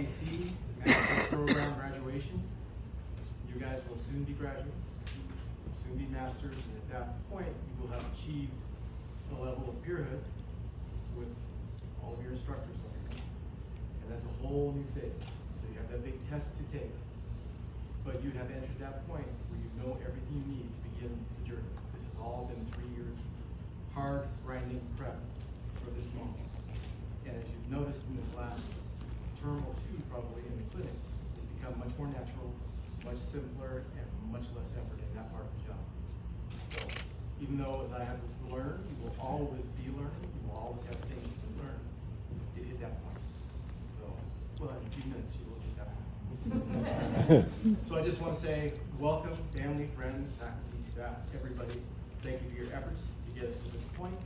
MPC, Master's Program Graduation. You guys will soon be graduates, will soon be masters, and at that point, you will have achieved a level of peerhood with all of your instructors. And that's a whole new phase. So you have that big test to take, but you have entered that point where you know everything you need to begin the journey. This has all been 3 years hard, grinding prep for this moment. And as you've noticed in this last term or two, probably in the clinic, it's become much more natural, much simpler, and much less effort in that part of the job. So even though as I have to learn, you will always be learning, you will always have things to learn, it hit that point. So, well, in a few minutes you will hit that point. So I just want to say welcome, family, friends, faculty, staff, everybody. Thank you for your efforts to get us to this point.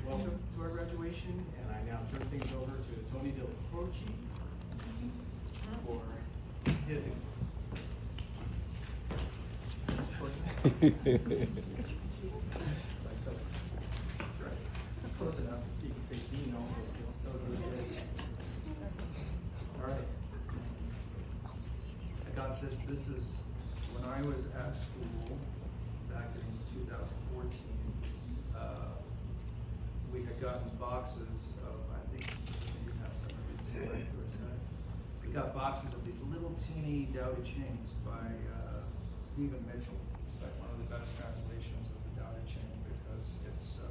Welcome to our graduation, and I now turn things over to Tony Dela Croce for his Close enough. You can say Dean also. All right. I got this. This is when I was at school back in 2014. We had gotten boxes of, I think you have some of these too, right? We got boxes of these little teeny Dowdy chains by Stephen Mitchell. It's like one of the best translations of the Dowdy chain because it's,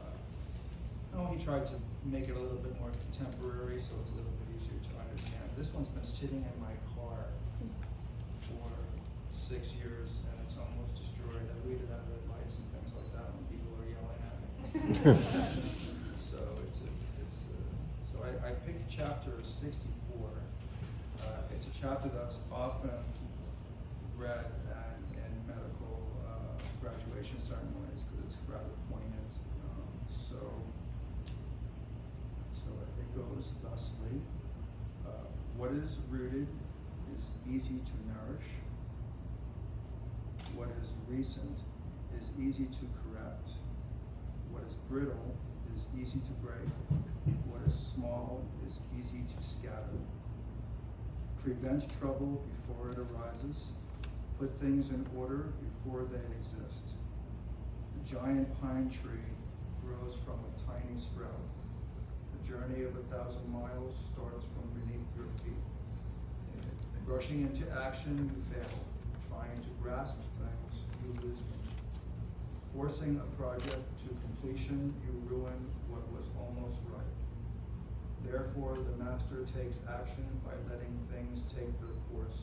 he tried to make it a little bit more contemporary so it's a little bit easier to understand. This one's been sitting in my car for 6 years and it's almost destroyed. I read it at red lights and things like that when people are yelling at me. So I picked chapter 64. It's a chapter that's often read in medical graduation ceremonies because it's rather poignant. So it goes thusly. What is rooted is easy to nourish. What is recent is easy to correct. What is brittle is easy to break. What is small is easy to scatter. Prevent trouble before it arises. Put things in order before they exist. The giant pine tree grows from a tiny sprout. The journey of 1,000 miles starts from beneath your feet. Rushing into action, you fail. Trying to grasp things, you lose them. Forcing a project to completion, you ruin what was almost right. Therefore, the master takes action by letting things take their course.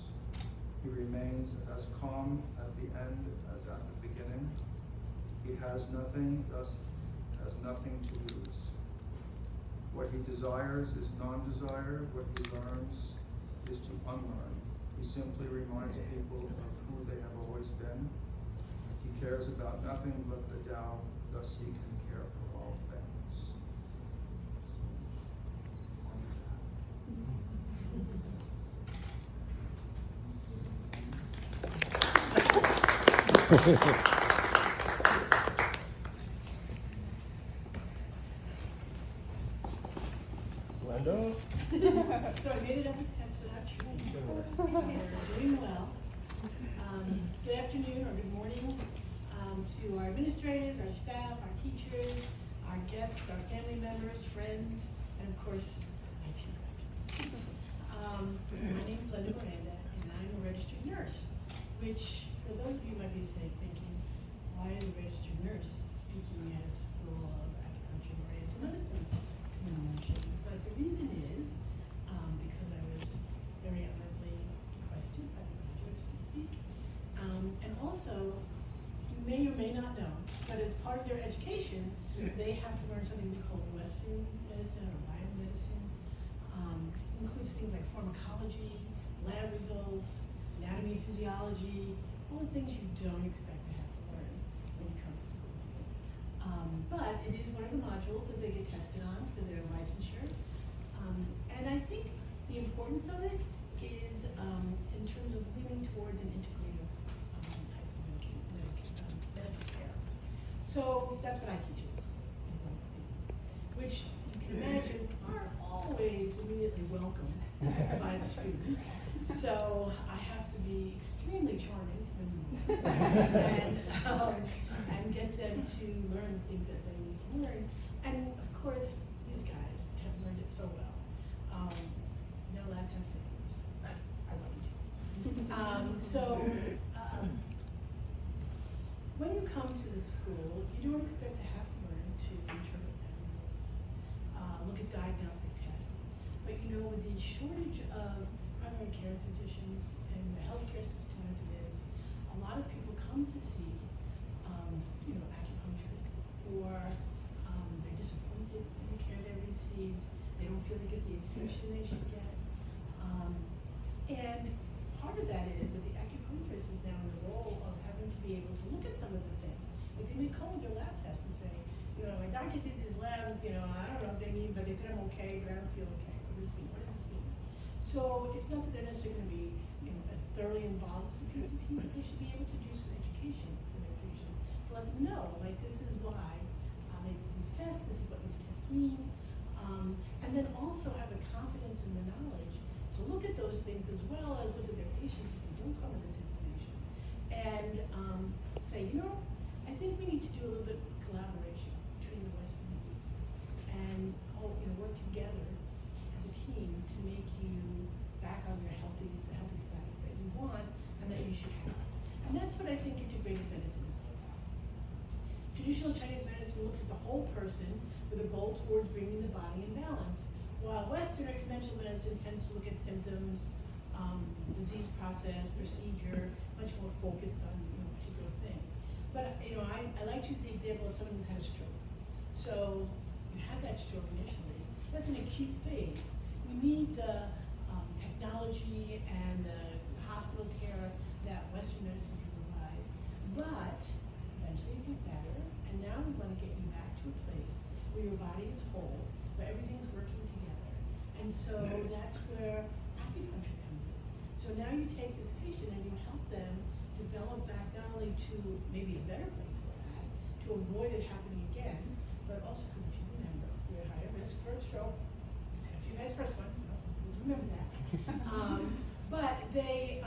He remains as calm at the end as at the beginning. He has nothing, thus has nothing to lose. What he desires is non-desire. What he learns is to unlearn. He simply reminds people of who they have always been. He cares about nothing but the Tao, thus he can care for all things. Glenda? So I made it up this test without training. We're doing well. Good afternoon or good morning to our administrators, our staff, our teachers, our guests, our family members, friends, and of course, my two graduates. My name is Glenda Miranda, and I'm a registered nurse, which for those of you might be thinking, why is a registered nurse speaking at a school of acupuncture and oriental medicine? But the reason is because I was very honorably requested by the graduates to speak. And also, you may or may not know, but as part of their education, they have to learn something we call Western medicine or biomedicine. Includes things like pharmacology, lab results, anatomy, physiology, all the things you don't expect to have to learn when you come to school. But it is one of the modules that they get tested on for their licensure. And I think the importance of it is in terms of leaning towards an integrative type of medical care. So that's what I teach in school, is those things, which you can imagine aren't always immediately welcomed by have students, so I have to be extremely charming to maneuver and get them to learn the things that they need to learn. And of course, these guys have learned it so well. They're allowed to have feelings. I love you too. When you come to the school, you don't expect to have to learn to interpret the results, look at diagnostic tests. But you know, with the shortage of primary care physicians and the healthcare system as it is, a lot of people come to see, acupuncturists for they're disappointed in the care they received. They don't feel they get the attention they should get. And part of that is that the acupuncturist is now in the role of having to be able to look at some of the things. Like they may come with their lab tests and say, my doctor did these labs, I don't know what they mean, but they said I'm okay, but I don't feel okay. What does this mean? So it's not that they're necessarily going to be, as thoroughly involved as a PCP, but they should be able to do some education for their patient to let them know, like this is why they did these tests, this is what these tests mean, and then also have the confidence and the knowledge to look at those things as well as look at their patients who don't come with this information, and say, I think we need to do a little bit of collaboration between the West and the East, and work together as a team to make you back on the healthy status that you want and that you should have. And that's what I think integrative medicine is all about. Traditional Chinese medicine looks at the whole person with a goal towards bringing the body in balance, while Western or conventional medicine tends to look at symptoms, disease process, procedure, much more focused on a particular thing. But I like to use the example of someone who's had a stroke. So you had that stroke initially. That's an acute phase. You need the technology and the hospital care that Western medicine can provide. But eventually you get better, and now we want to get you back to a place where your body is whole, where everything's working together. And so that's where acupuncture comes in. So now you take this patient and you help them develop back not only to maybe a better place for that, to avoid it happening again, but also because if you remember, you're at higher risk for a stroke. If you had the first one, remember that. But they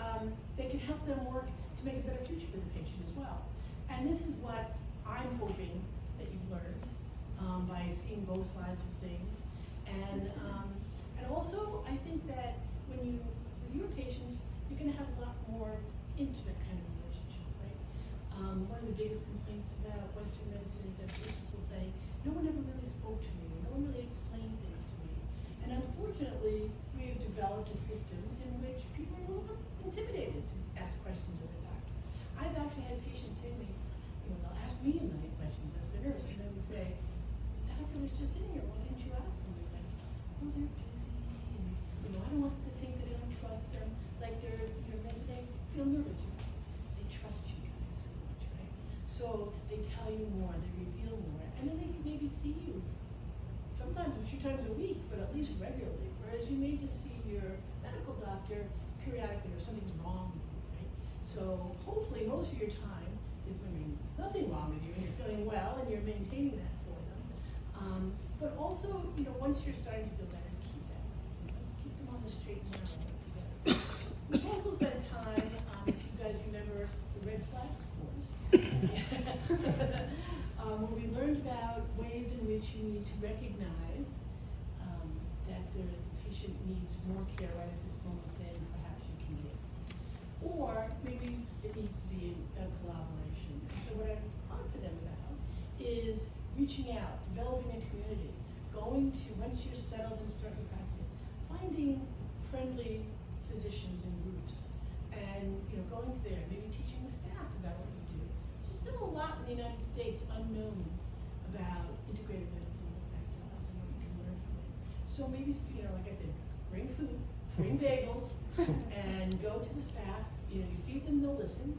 can help them work to make a better future for the patient as well. And this is what I'm hoping that you've learned by seeing both sides of things. And also, I think that with your patients, you're going to have a lot more intimate kind of relationship, right? One of the biggest complaints about Western medicine is that patients will say, no one ever really spoke to me, no one really explained things to me. And unfortunately, we have developed a system in which people are a little bit intimidated to ask questions of their doctor. I've actually had patients say to me, they'll ask me a million questions as the nurse, and they would say, the doctor was just in here, why didn't you ask them? They're like, oh, they're busy, and I don't want them to think that I don't trust them, like they feel nervous. They trust you guys so much, right? So they tell you more, they reveal more, and then they can maybe see you sometimes a few times a week, but at least regularly, whereas you may just see your medical doctor periodically or something's wrong with you, right? So hopefully most of your time is when there's nothing wrong with you and you're feeling well and you're maintaining that for them. But also, once you're starting to feel better, keep that. Keep them on the straight and narrow together. We've also spent time, if you guys remember the red flags course, where we learned about ways in which you need to recognize that the patient needs more care right at this moment than perhaps you can give. Or maybe it needs to be a collaboration. And so what I've talked to them about is reaching out, developing a community, going to, once you're settled and start to practice, finding friendly physicians and groups, and going there, maybe teaching the staff about what you do. There's still a lot in the United States unknown about integrative medicine, what that does, and what you can learn from it. So maybe, like I said, bring food, bring bagels, and go to the staff. You feed them, they'll listen,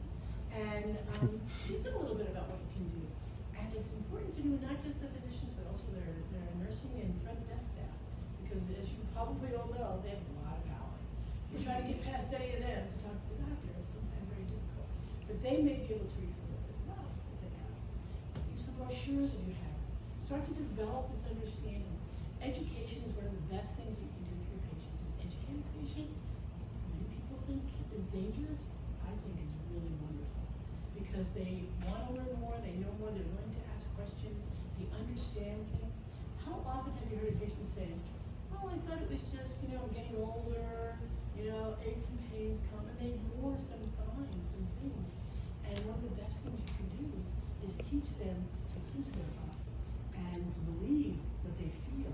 and teach them a little bit about what you can do. And it's important to do not just the physicians, but also their nursing and front desk staff, because as you probably all know, they have a lot of power. If you try to get past any of them to talk to the doctor, it's sometimes very difficult. But they may be able to refer as well if they ask. Use some brochures if you have. Start to develop this understanding. Education is one of the best things you can do for your patients. And educate a patient dangerous, I think it's really wonderful. Because they want to learn more, they know more, they're willing to ask questions, they understand things. How often have you heard a patient say, oh, I thought it was just, I'm getting older, aches and pains come, and they ignore some signs, some things. And one of the best things you can do is teach them to listen to their body and to believe what they feel,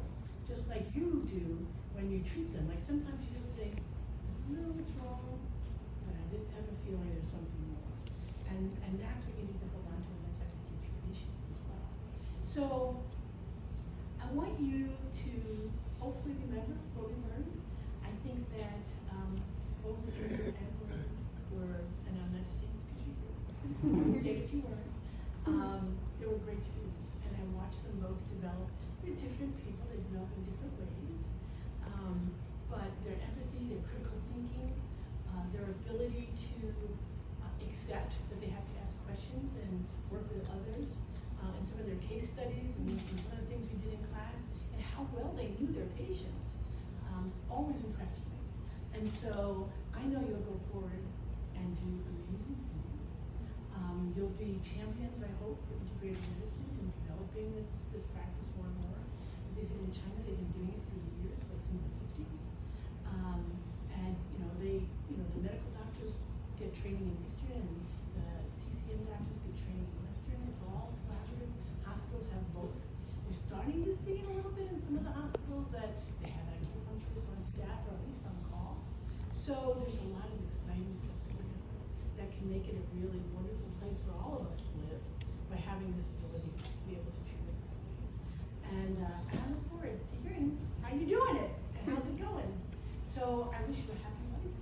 just like you do when you treat them. Like sometimes you just think, I don't know what's wrong, but I just have a feeling there's something more. And that's what you need to hold on to when I try to teach your patients as well. So I want you to hopefully remember what we learned. I think that both Andrew and Lynn were, and I'm not just saying this because you were, I would say it if you weren't, they were great students, and I watched them both develop. They're different people, they develop in different ways, but their empathy, their critical thinking, their ability to accept that they have to ask questions and work with others, and some of their case studies and some of the things we did in class, and how well they knew their patients, always impressed me. And so I know you'll go forward and do amazing things. You'll be champions, I hope, for integrative medicine and developing this practice more and more. As they said in China, they've been doing it for years, like since the 50s. And the medical doctors get training in Eastern, and the TCM doctors get training in Western. It's all collaborative. Hospitals have both. You're starting to see it a little bit in some of the hospitals that they have acupuncturists on staff or at least on call. So there's a lot of exciting stuff going on that can make it a really wonderful place for all of us to live by having this ability to be able to treat us that way. And I look forward to hearing how you're doing it and how's it going. So I wish you a happy life.